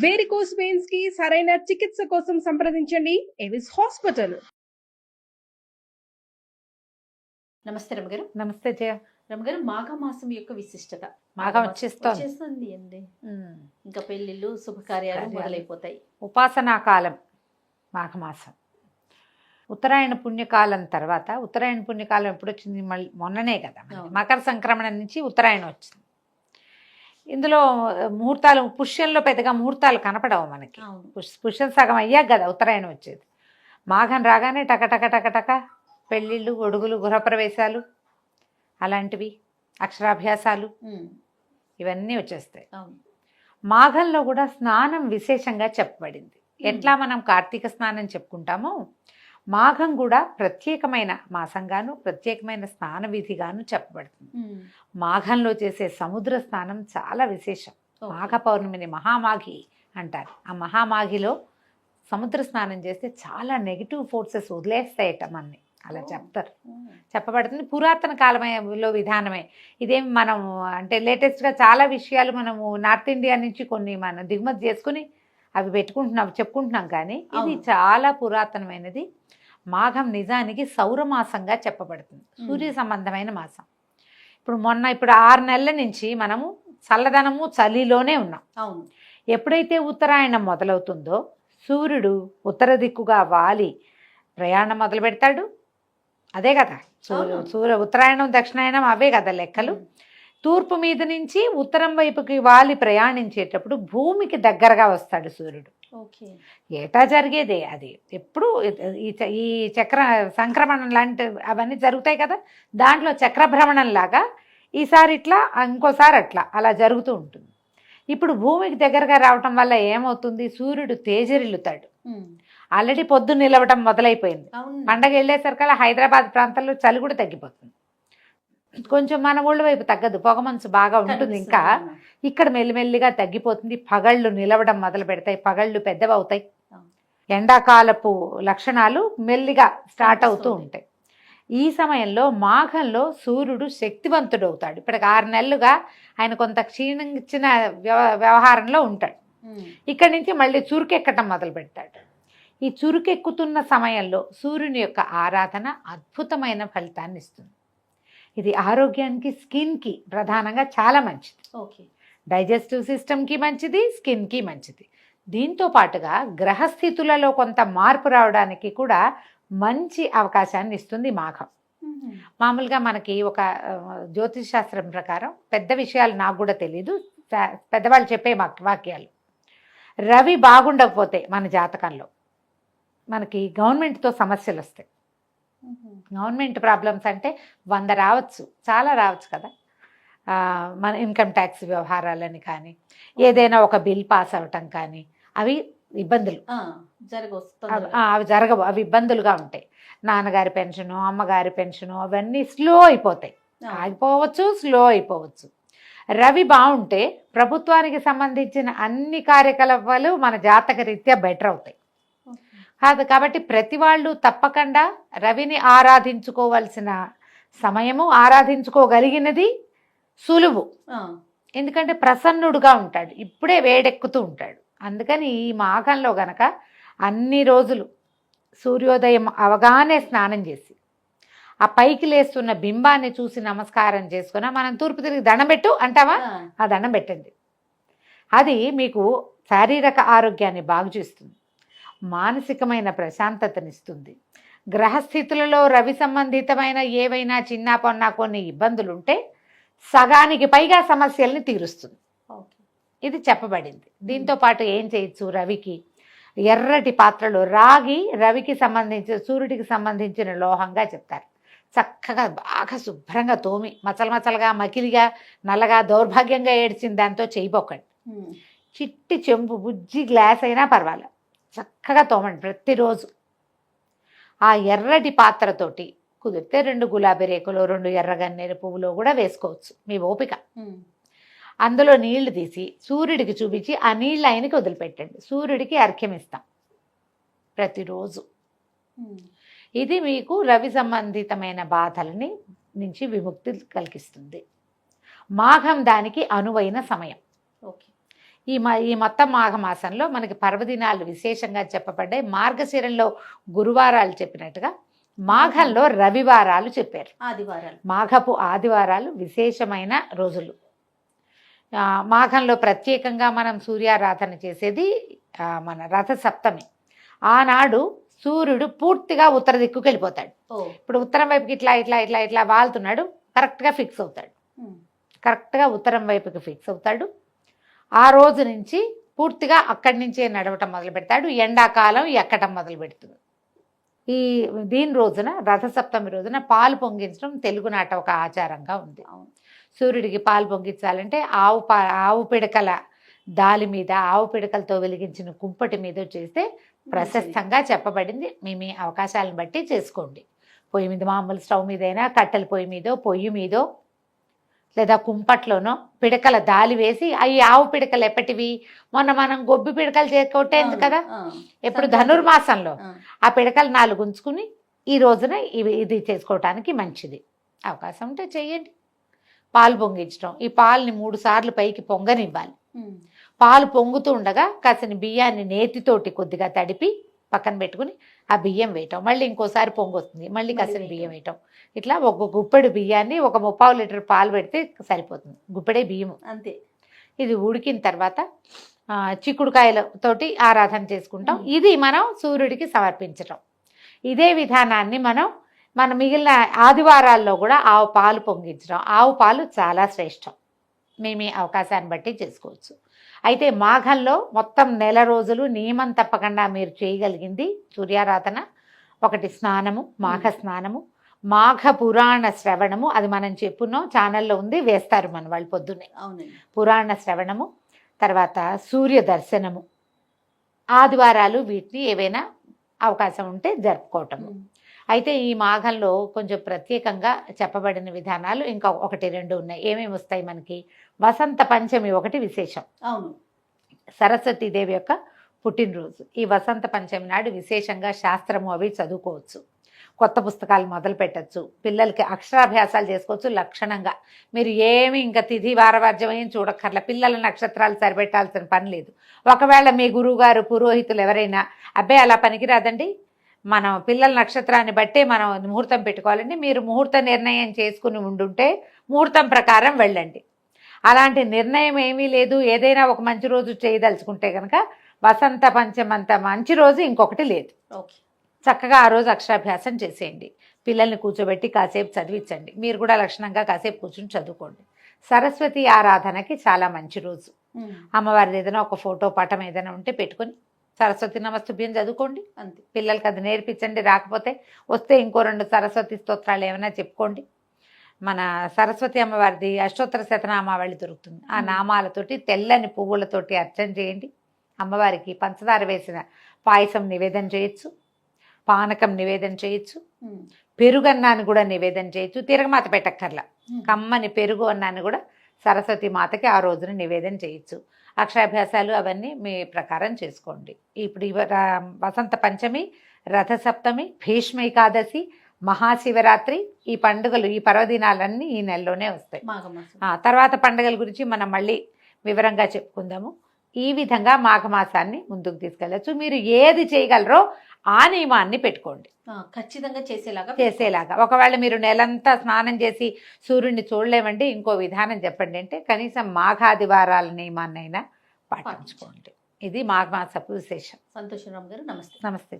Varicose veins కి సరైన చికిత్స కోసం సంప్రదించండి ఎవిస్ హాస్పిటల్. నమస్తే రమగారు. నమస్తే జయ. రమగారు, మాఘమాసం యొక్క విశిష్టత. మాఘం వచ్చేస్తుంది అండి. ఇంకా పెళ్లిళ్ళు శుభకార్యాలు మొదలైపోతాయి. ఉపాసనా కాలం మాఘమాసం. ఉత్తరాయణ పుణ్యకాలం తర్వాత, ఉత్తరాయణ పుణ్యకాలం ఎప్పుడు వచ్చింది? మళ్ళీ మొన్ననే కదా, మకర సంక్రమణ నుంచి ఉత్తరాయణం వచ్చింది. ఇందులో ముహూర్తాలు, పుష్యంలో పెద్దగా ముహూర్తాలు కనపడవు మనకి. పుష్యం సగం అయ్యాక కదా ఉత్తరాయణం వచ్చేది. మాఘం రాగానే టకటక టకటక పెళ్ళిళ్ళు, గొడుగులు, గృహప్రవేశాలు, అలాంటివి, అక్షరాభ్యాసాలు, ఇవన్నీ వచ్చేస్తాయి. మాఘంలో కూడా స్నానం విశేషంగా చెప్పబడింది. ఎట్లా మనం కార్తీక స్నానం చెప్పుకుంటామో, మాఘం కూడా ప్రత్యేకమైన మాసంగాను, ప్రత్యేకమైన స్నాన విధిగాను చెప్పబడుతుంది. మాఘంలో చేసే సముద్ర స్నానం చాలా విశేషం. మాఘ పౌర్ణమిని మహామాఘి అంటారు. ఆ మహామాఘిలో సముద్ర స్నానం చేస్తే చాలా నెగిటివ్ ఫోర్సెస్ వదిలేస్తాయట మనని, అలా చెప్తారు, చెప్పబడుతుంది. పురాతన కాలంలో విధానమే. ఇదేం మనం అంటే లేటెస్ట్గా చాలా విషయాలు మనము నార్త్ ఇండియా నుంచి కొన్ని మనం దిగుమతి చేసుకుని అవి చెప్పుకుంటున్నాం, కానీ ఇది చాలా పురాతనమైనది. మాఘం నిజానికి సౌరమాసంగా చెప్పబడుతుంది, సూర్య సంబంధమైన మాసం. ఇప్పుడు 6 నెలల నుంచి మనము చల్లదనము, చలిలోనే ఉన్నాం. అవును. ఎప్పుడైతే ఉత్తరాయణం మొదలవుతుందో సూర్యుడు ఉత్తర దిక్కుగా వాలి ప్రయాణం మొదలు పెడతాడు. అదే కదా ఉత్తరాయణం, దక్షిణాయనం అవే కదా లెక్కలు. తూర్పు మీద నుంచి ఉత్తరం వైపుకి వాలి ప్రయాణించేటప్పుడు భూమికి దగ్గరగా వస్తాడు సూర్యుడు. ఏటా జరిగేదే అది. ఎప్పుడు ఈ చక్ర సంక్రమణం లాంటి అవన్నీ జరుగుతాయి కదా, దాంట్లో చక్రభ్రమణం లాగా ఈసారి ఇట్లా, ఇంకోసారి అట్లా, అలా జరుగుతూ ఉంటుంది. ఇప్పుడు భూమికి దగ్గరగా రావటం వల్ల ఏమవుతుంది? సూర్యుడు తేజరిల్లుతాడు. ఆల్రెడీ పొద్దు నిలవటం మొదలైపోయింది. పండగ వెళ్ళేసరికల్లా హైదరాబాద్ ప్రాంతంలో చలి కూడా తగ్గిపోతుంది. కొంచెం మన ఊళ్ళ వైపు తగ్గదు, పొగమంచు బాగా ఉంటుంది. ఇంకా ఇక్కడ మెల్లిమెల్లిగా తగ్గిపోతుంది. పగళ్ళు నిలవడం మొదలు పెడతాయి, పగళ్ళు పెద్దవవుతాయి. ఎండాకాలపు లక్షణాలు మెల్లిగా స్టార్ట్ అవుతూ ఉంటాయి. ఈ సమయంలో మాఘంలో సూర్యుడు శక్తివంతుడు అవుతాడు. ఇప్పటికి 6 నెలలుగా ఆయన కొంత క్షీణించిన వ్యవహారంలో ఉంటాడు. ఇక్కడి నుంచి మళ్ళీ చురుకెక్కటం మొదలు పెడతాడు. ఈ చురుకెక్కుతున్న సమయంలో సూర్యుని యొక్క ఆరాధన అద్భుతమైన ఫలితాన్ని ఇస్తుంది. ఇది ఆరోగ్యానికి, స్కిన్కి ప్రధానంగా చాలా మంచిది. డైజెస్టివ్ సిస్టమ్కి మంచిది, స్కిన్కి మంచిది. దీంతో పాటుగా గ్రహస్థితులలో కొంత మార్పు రావడానికి కూడా మంచి అవకాశాన్ని ఇస్తుంది మాఘం. మామూలుగా మనకి ఒక జ్యోతిష్ శాస్త్రం ప్రకారం, పెద్ద విషయాలు నాకు కూడా తెలీదు, పెద్దవాళ్ళు చెప్పే వాక్యాలు, రవి బాగుండకపోతే మన జాతకంలో మనకి గవర్నమెంట్తో సమస్యలు వస్తాయి. గవర్నమెంట్ ప్రాబ్లమ్స్ అంటే 100 రావచ్చు, చాలా రావచ్చు కదా. మన ఇన్కమ్ ట్యాక్స్ వ్యవహారాలని కానీ, ఏదైనా ఒక బిల్ పాస్ అవ్వటం కానీ, అవి ఇబ్బందులు అవి జరగవు, అవి ఇబ్బందులుగా ఉంటాయి. నాన్నగారి పెన్షను, అమ్మగారి పెన్షను, అవన్నీ స్లో అయిపోతాయి, ఆగిపోవచ్చు, స్లో అయిపోవచ్చు. రవి బాగుంటే ప్రభుత్వానికి సంబంధించిన అన్ని కార్యకలాపాలు మన జాతక రీత్యా బెటర్ అవుతాయి. కాదు కాబట్టి ప్రతి వాళ్ళు తప్పకుండా రవిని ఆరాధించుకోవాల్సిన సమయము, ఆరాధించుకోగలిగినది సులువు. ఎందుకంటే ప్రసన్నుడుగా ఉంటాడు, ఇప్పుడే వేడెక్కుతూ ఉంటాడు. అందుకని ఈ మాఘంలో గనక అన్ని రోజులు సూర్యోదయం అవగానే స్నానం చేసి ఆ పైకి లేస్తున్న బింబాన్ని చూసి నమస్కారం చేసుకున్నా, మనం తూర్పు తిరిగి దండం పెట్టు అంటావా, ఆ దండం పెట్టండి. అది మీకు శారీరక ఆరోగ్యాన్ని బాగు చేస్తుంది, మానసికమైన ప్రశాంతతనిస్తుంది. గ్రహస్థితులలో రవి సంబంధితమైన ఏవైనా చిన్న పొన్న కొన్ని ఇబ్బందులు ఉంటే సగానికి పైగా సమస్యల్ని తీరుస్తుంది. ఇది చెప్పబడింది. దీంతో పాటు ఏం చేయొచ్చు? రవికి ఎర్రటి పాత్రలో రాగి, రవికి సంబంధించిన, సూర్యుడికి సంబంధించిన లోహంగా చెప్తారు. చక్కగా బాగా శుభ్రంగా తోమి, మచలమచలుగా, మకిలిగా, నల్లగా, దౌర్భాగ్యంగా ఏడ్చిన దాంతో చేయబోకండి. చిట్టి చెంబు, బుజ్జి గ్లాస్ అయినా పర్వాలేదు, చక్కగా తోమండి ప్రతిరోజు. ఆ ఎర్రటి పాత్రతోటి కుదిరితే 2 గులాబీ రేకులు, 2 ఎర్రగన్నేరు పువ్వులో కూడా వేసుకోవచ్చు, మీ ఓపిక. అందులో నీళ్లు తీసి సూర్యుడికి చూపించి ఆ నీళ్ళు ఆయనకి వదిలిపెట్టండి. సూర్యుడికి అర్ఘ్యం ఇస్తాం ప్రతిరోజు. ఇది మీకు రవి సంబంధితమైన బాధలని నుంచి విముక్తి కలిగిస్తుంది. మాఘం దానికి అనువైన సమయం. ఈ మొత్తం మాఘమాసంలో మనకి పర్వదినాలు విశేషంగా చెప్పబడ్డాయి. మార్గశిరంలో గురువారాలు చెప్పినట్టుగా మాఘంలో రవివారాలు చెప్పారు. ఆదివారాలు, మాఘపు ఆదివారాలు విశేషమైన రోజులు. మాఘంలో ప్రత్యేకంగా మనం సూర్యారాధన చేసేది మన రథ సప్తమి. ఆనాడు సూర్యుడు పూర్తిగా ఉత్తర దిక్కుకి వెళ్ళిపోతాడు. ఇప్పుడు ఉత్తరం వైపుకి ఇట్లా ఇట్లా ఇట్లా ఇట్లా వాళ్తున్నాడు, కరెక్ట్గా ఫిక్స్ అవుతాడు. కరెక్ట్గా ఉత్తరం వైపుకి ఫిక్స్ అవుతాడు. ఆ రోజు నుంచి పూర్తిగా అక్కడి నుంచే నడవటం మొదలు పెడతాడు. ఎండాకాలం ఎక్కటం మొదలు పెడుతుంది. దీని రోజున రథసప్తమి రోజున పాలు పొంగించడం తెలుగునాట ఒక ఆచారంగా ఉంది. సూర్యుడికి పాలు పొంగించాలంటే ఆవు పిడకల దాలి మీద, ఆవు పిడకలతో వెలిగించిన కుంపటి మీద చేస్తే ప్రశస్తంగా చెప్పబడింది. మీ అవకాశాలను బట్టి చేసుకోండి. పొయ్యి మీద, మామూలు స్టవ్ మీదైనా, కట్టెల పొయ్యి మీదో, పొయ్యి మీదో, లేదా కుంపట్లోనో పిడకల దాలి వేసి, అవి ఆవు పిడకలు ఎప్పటివి, మొన్న మనం గొబ్బి పిడకలు కొట్టేంది కదా, ఎప్పుడు ధనుర్మాసంలో ఆ పిడకలు 4 ఉంచుకుని ఈ రోజున ఇది చేసుకోవటానికి మంచిది. అవకాశం ఉంటే చెయ్యండి. పాలు పొంగించడం, ఈ పాలని 3 సార్లు పైకి పొంగనివ్వాలి. పాలు పొంగుతూ ఉండగా కాసిన బియ్యాన్ని నేతితోటి కొద్దిగా తడిపి పక్కన పెట్టుకుని ఆ బియ్యం వేయటం, మళ్ళీ ఇంకోసారి పొంగొస్తుంది, మళ్ళీ కాసిన బియ్యం వేయటం. ఇట్లా ఒక గుప్పెడు బియ్యాన్ని ఒక 30 లీటర్ పాలు పెడితే సరిపోతుంది, గుప్పెడే బియ్యం అంతే. ఇది ఉడికిన తర్వాత చిక్కుడుకాయలతోటి ఆరాధన చేసుకుంటాం. ఇది మనం సూర్యుడికి సమర్పించటం. ఇదే విధానాన్ని మన మిగిలిన ఆదివారాల్లో కూడా ఆవు పాలు పొంగించడం. ఆవు పాలు చాలా శ్రేష్టం. మీ అవకాశాన్ని బట్టి చేసుకోవచ్చు. అయితే మాఘంలో మొత్తం నెల రోజులు నియమం తప్పకుండా మీరు చేయగలిగింది సూర్యారాధన. ఒకటి స్నానము, మాఘ స్నానము, మాఘ పురాణ శ్రవణము. అది మనం చెప్పున్నాం, ఛానల్లో ఉంది, వేస్తారు మన వాళ్ళు పొద్దున్నే. పురాణ శ్రవణము, తర్వాత సూర్య దర్శనము. ఆదివారాలు వీటిని ఏవైనా అవకాశం ఉంటే జరుపుకోవటము. అయితే ఈ మాఘంలో కొంచెం ప్రత్యేకంగా చెప్పబడిన విధానాలు ఇంకా 1-2 ఉన్నాయి. ఏమేమి వస్తాయి మనకి? వసంత పంచమి ఒకటి విశేషం. అవును, సరస్వతీదేవి యొక్క పుట్టినరోజు. ఈ వసంత పంచమి నాడు విశేషంగా శాస్త్రము అవి చదువుకోవచ్చు, కొత్త పుస్తకాలు మొదలు పెట్టచ్చు, పిల్లలకి అక్షరాభ్యాసాలు చేసుకోవచ్చు. లక్షణంగా మీరు ఏమి ఇంకా తిథి వారవర్జం ఏం చూడక్కర్ల, పిల్లల నక్షత్రాలు సరిపెట్టాల్సిన పని లేదు. ఒకవేళ మీ గురువుగారు, పురోహితులు ఎవరైనా అబ్బాయి అలా పనికిరాదండి, మనం పిల్లల నక్షత్రాన్ని బట్టే మనం ముహూర్తం పెట్టుకోవాలండి, మీరు ముహూర్త నిర్ణయం చేసుకుని ఉండుంటే ముహూర్తం ప్రకారం వెళ్ళండి. అలాంటి నిర్ణయం ఏమీ లేదు. ఏదైనా ఒక మంచి రోజు చేయదలుచుకుంటే కనుక వసంత పంచమంత మంచి రోజు ఇంకొకటి లేదు. చక్కగా ఆ రోజు అక్షరాభ్యాసం చేసేయండి. పిల్లల్ని కూర్చోబెట్టి కాసేపు చదివించండి. మీరు కూడా లక్షణంగా కాసేపు కూర్చుని చదువుకోండి. సరస్వతి ఆరాధనకి చాలా మంచి రోజు. అమ్మవారిది ఏదైనా ఒక ఫోటో పటం ఏదైనా ఉంటే పెట్టుకొని సరస్వతి నమస్తుభ్యం చదువుకోండి. అంతే, పిల్లలకి అది నేర్పించండి. రాకపోతే వస్తే ఇంకో 2 సరస్వతి స్తోత్రాలు ఏమైనా చెప్పుకోండి. మన సరస్వతి అమ్మవారిది అష్టోత్తర శతనామావళి దొరుకుతుంది. ఆ నామాలతోటి తెల్లని పువ్వులతోటి అర్చన చేయండి. అమ్మవారికి పంచదార వేసిన పాయసం నివేదన చేయొచ్చు, పానకం నివేదన చేయొచ్చు, పెరుగన్నాన్ని కూడా నివేదన చేయొచ్చు. తిరగమాత పెట్టక్కర్లా, కమ్మని పెరుగు అన్నాన్ని కూడా సరస్వతి మాతకి ఆ రోజున నివేదన చేయొచ్చు. అక్షరాభ్యాసాలు అవన్నీ మీ ప్రకారం చేసుకోండి. ఇప్పుడు వసంత పంచమి, రథసప్తమి, భీష్మ ఏకాదశి, మహాశివరాత్రి, ఈ పండుగలు, ఈ పర్వదినాలన్నీ ఈ నెలలోనే వస్తాయి. తర్వాత పండుగల గురించి మనం మళ్ళీ వివరంగా చెప్పుకుందాము. ఈ విధంగా మాఘమాసాన్ని ముందుకు తీసుకెళ్ళచ్చు. మీరు ఏది చేయగలరో ఆ నియమాన్ని పెట్టుకోండి, ఖచ్చితంగా చేసేలాగా. ఒకవేళ మీరు నెలంతా స్నానం చేసి సూర్యుడిని చూడలేమండి, ఇంకో విధానం చెప్పండి అంటే కనీసం మాఘాదివారాల నియమాన్నైనా పాటించుకోండి. ఇది మాఘమాసపు విశేషం. సంతోషం రామ్ గారు, నమస్తే. నమస్తే.